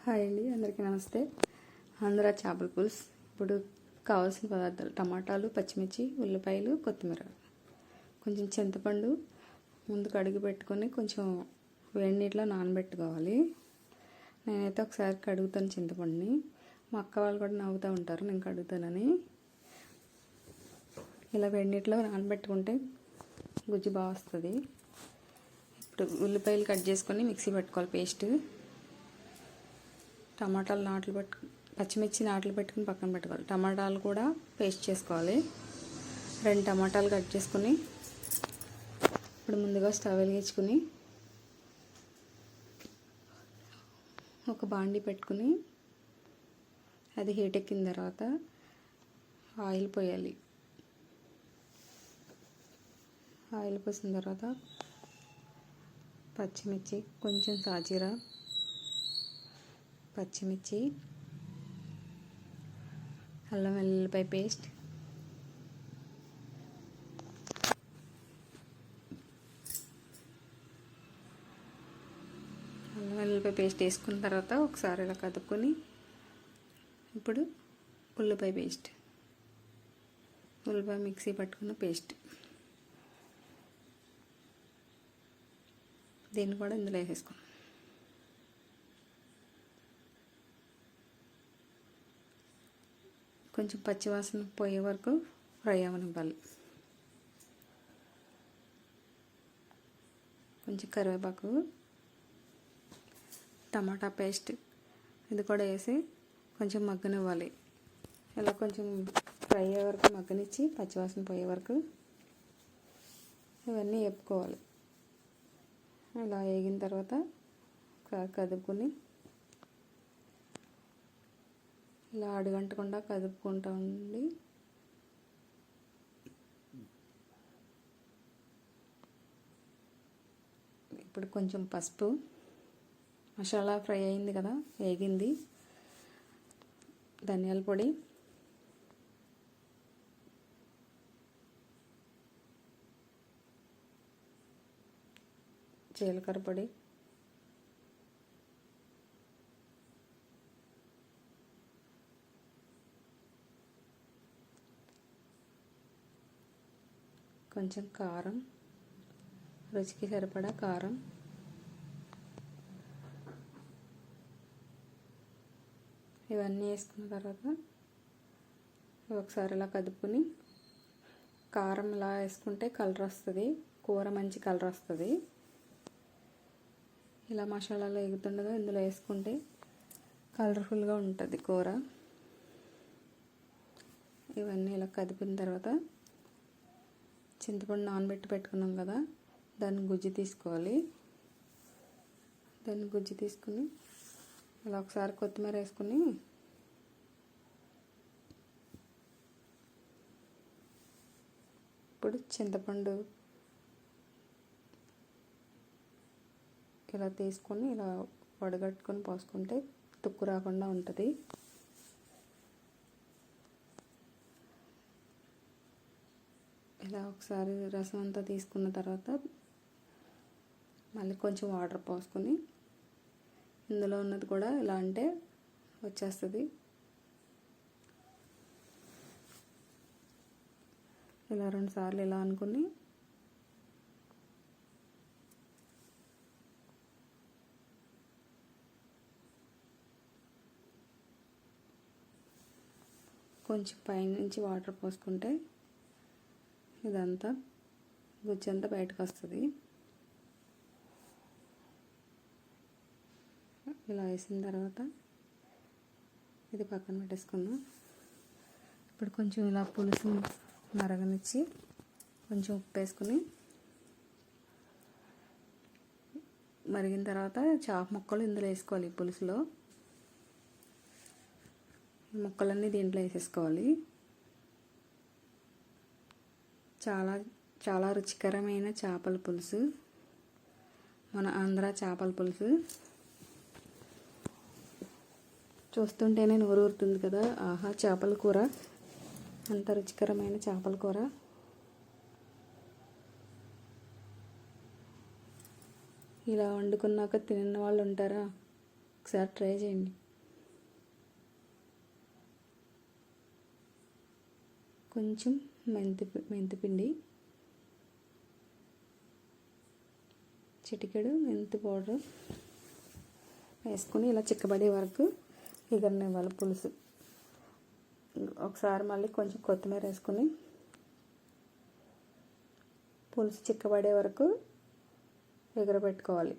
Hi అండి, అందరికీ నమస్తే. ఆంధ్ర చేపల పులుసు. ఇప్పుడు కావాల్సిన పదార్థాలు: టమాటాలు, పచ్చిమిర్చి, ఉల్లిపాయలు, కొత్తిమీర, కొంచెం చింతపండు ముందు కడిగి పెట్టుకొని కొంచెం వేడి నీటిలో నానబెట్టుకోవాలి. నేనైతే ఒకసారి కడుగుతాను చింతపండుని. మా అక్క వాళ్ళు కూడా నవ్వుతూ ఉంటారు నేను కడుగుతానని. ఇలా వేడి నీటిలో నానబెట్టుకుంటే గుజ్జు బాగా వస్తుంది. ఇప్పుడు ఉల్లిపాయలు కట్ చేసుకొని మిక్సీ పెట్టుకోవాలి పేస్ట్. టమాటాలు పచ్చిమిర్చి నాట్లు పెట్టుకుని పక్కన పెట్టుకోవాలి. టమాటాలు కూడా పేస్ట్ చేసుకోవాలి. 2 టమాటాలు కట్ చేసుకుని ఇప్పుడు ముందుగా స్టవ్ వెలిగించుకుని ఒక బాండీ పెట్టుకుని అది హీట్ ఎక్కిన తర్వాత ఆయిల్ పోయాలి. ఆయిల్ పోసిన తర్వాత పచ్చిమిర్చి, కొంచెం సాజీరా, పచ్చిమిర్చి, అల్లం వెల్లుల్లిపాయ పేస్ట్, అల్లం వెల్లుల్లిపాయ పేస్ట్ వేసుకున్న తర్వాత ఒకసారి ఇలా కదుపుకొని ఇప్పుడు ఉల్లిపాయ పేస్ట్, ఉల్లిపాయ మిక్సీ పట్టుకున్న పేస్ట్ దీన్ని కూడా ఇందులో వేసేసుకున్నాం. కొంచెం పచ్చివాసన పోయే వరకు ఫ్రై అవ్వనివ్వాలి. కొంచెం కరివేపాకు, టమాటా పేస్ట్ ఇది కూడా వేసి కొంచెం మగ్గనివ్వాలి. ఇలా కొంచెం ఫ్రై అయ్యే వరకు మగ్గనిచ్చి పచ్చివాసన పోయే వరకు ఇవన్నీ వేపుకోవాలి. ఇలా వేగిన తర్వాత కదుపుకొని ఇలా అడుగంటకుండా కదుపుకుంటూ ఉండి ఇప్పుడు కొంచెం పసుపు, మసాలా ఫ్రై అయింది కదా, వేగింది. ధనియాల పొడి, జీలకర్ర పొడి, కొంచెం కారం, రుచికి సరిపడా కారం, ఇవన్నీ వేసుకున్న తర్వాత ఒకసారి ఇలా కదుపుకొని, కారం ఇలా వేసుకుంటే కలర్ వస్తుంది, కూర మంచి కలర్ వస్తుంది. ఇలా మసాలాలో ఎగుతుండగా ఇందులో వేసుకుంటే కలర్ఫుల్గా ఉంటుంది కూర. ఇవన్నీ ఇలా కదిపిన తర్వాత చింతపండు నానబెట్టి పెట్టుకున్నాం కదా, దాన్ని గుజ్జు తీసుకోవాలి. దాన్ని గుజ్జు తీసుకుని ఇలా ఒకసారి కొత్తిమీర వేసుకుని ఇప్పుడు చింతపండు ఇలా తీసుకొని ఇలా వడగట్టుకొని పోసుకుంటే తుక్కు రాకుండా ఉంటుంది. ఇలా ఒకసారి రసం అంతా తీసుకున్న తర్వాత మళ్ళీ కొంచెం వాటర్ పోసుకొని ఇందులో ఉన్నది కూడా ఇలా అంటే వచ్చేస్తుంది. ఇలా 2 సార్లు ఇలా అనుకుని కొంచెం పైనుంచి వాటర్ పోసుకుంటే ఇదంతా గుజ్జంతా బయటకు వస్తుంది. ఇలా వేసిన తర్వాత ఇది పక్కన పెట్టేసుకుందాం. ఇప్పుడు కొంచెం ఇలా పులుసు మరగనిచ్చి కొంచెం ఉప్పు వేసుకుని మరిగిన తర్వాత చాప ముక్కలు ఇందులో వేసుకోవాలి. ఈ పులుసులో ఈ ముక్కలన్నీ దీంట్లో వేసేసుకోవాలి. చాలా చాలా రుచికరమైన చేపల పులుసు, మన ఆంధ్ర చేపల పులుసు. చూస్తుంటేనే నోరు ఊరుతుంది కదా. ఆహా, చేపల కూర, అంత రుచికరమైన చేపల కూర. ఇలా వండుకున్నాక తిన్న వాళ్ళు ఉంటారా? ఒకసారి ట్రై చేయండి. కొంచెం మెంతిపిండి, చిటికెడు మెంతి పౌడర్ వేసుకొని ఇలా చిక్కబడే వరకు ఎగరనివ్వాలి పులుసు. ఒకసారి మళ్ళీ కొంచెం కొత్తిమీర వేసుకొని పులుసు చిక్కబడే వరకు ఎగరబెట్టుకోవాలి.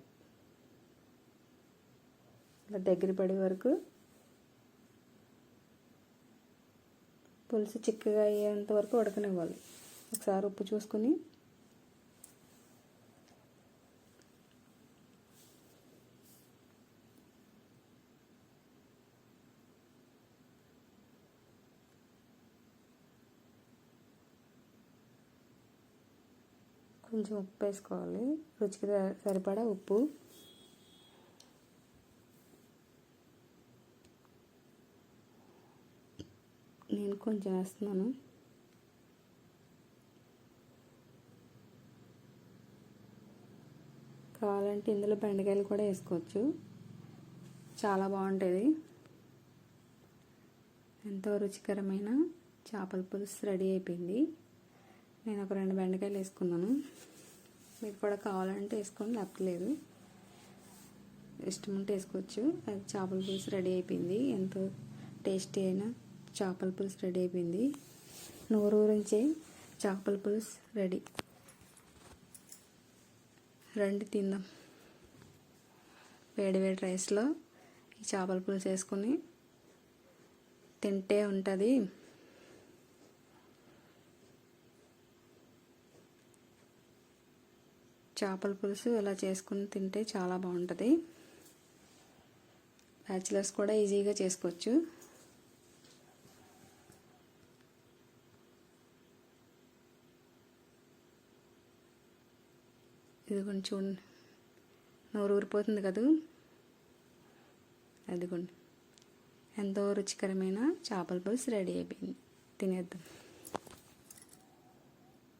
ఇలా దగ్గర పడే వరకు పులుసు చిక్కగా అయ్యేంత వరకు ఉడకనివ్వాలి. ఒకసారి ఉప్పు చూసుకొని కొంచెం ఉప్పు వేసుకోవాలి. రుచికి సరిపడా ఉప్పు, నేను కొంచెం వేస్తున్నాను. కావాలంటే ఇందులో బెండకాయలు కూడా వేసుకోవచ్చు, చాలా బాగుంటుంది. ఎంతో రుచికరమైన చేపల పులుసు రెడీ అయిపోయింది. నేను ఒక 2 బెండకాయలు వేసుకున్నాను. మీరు కూడా కావాలంటే వేసుకోండి, లేకపోతే లేదు, ఇష్టం ఉంటే వేసుకోవచ్చు. అది చేపల పులుసు రెడీ అయిపోయింది. ఎంతో టేస్టీ అయిన చేపల పులుసు రెడీ అయిపోయింది. నోరూరించే చేపల పులుసు రెడీ. రండి తిందాం. వేడి వేడి రైస్లో ఈ చేపల పులుసు వేసుకొని తింటే ఉంటుంది. చేపల పులుసు ఇలా చేసుకుని తింటే చాలా బాగుంటుంది. బ్యాచిలర్స్ కూడా ఈజీగా చేసుకోవచ్చు. ఇదిగోండి చూడండి, నోరు ఊరిపోతుంది కదా. అదిగోండి, ఎంతో రుచికరమైన చేపల పులుసు రెడీ అయిపోయింది. తినేద్దాం.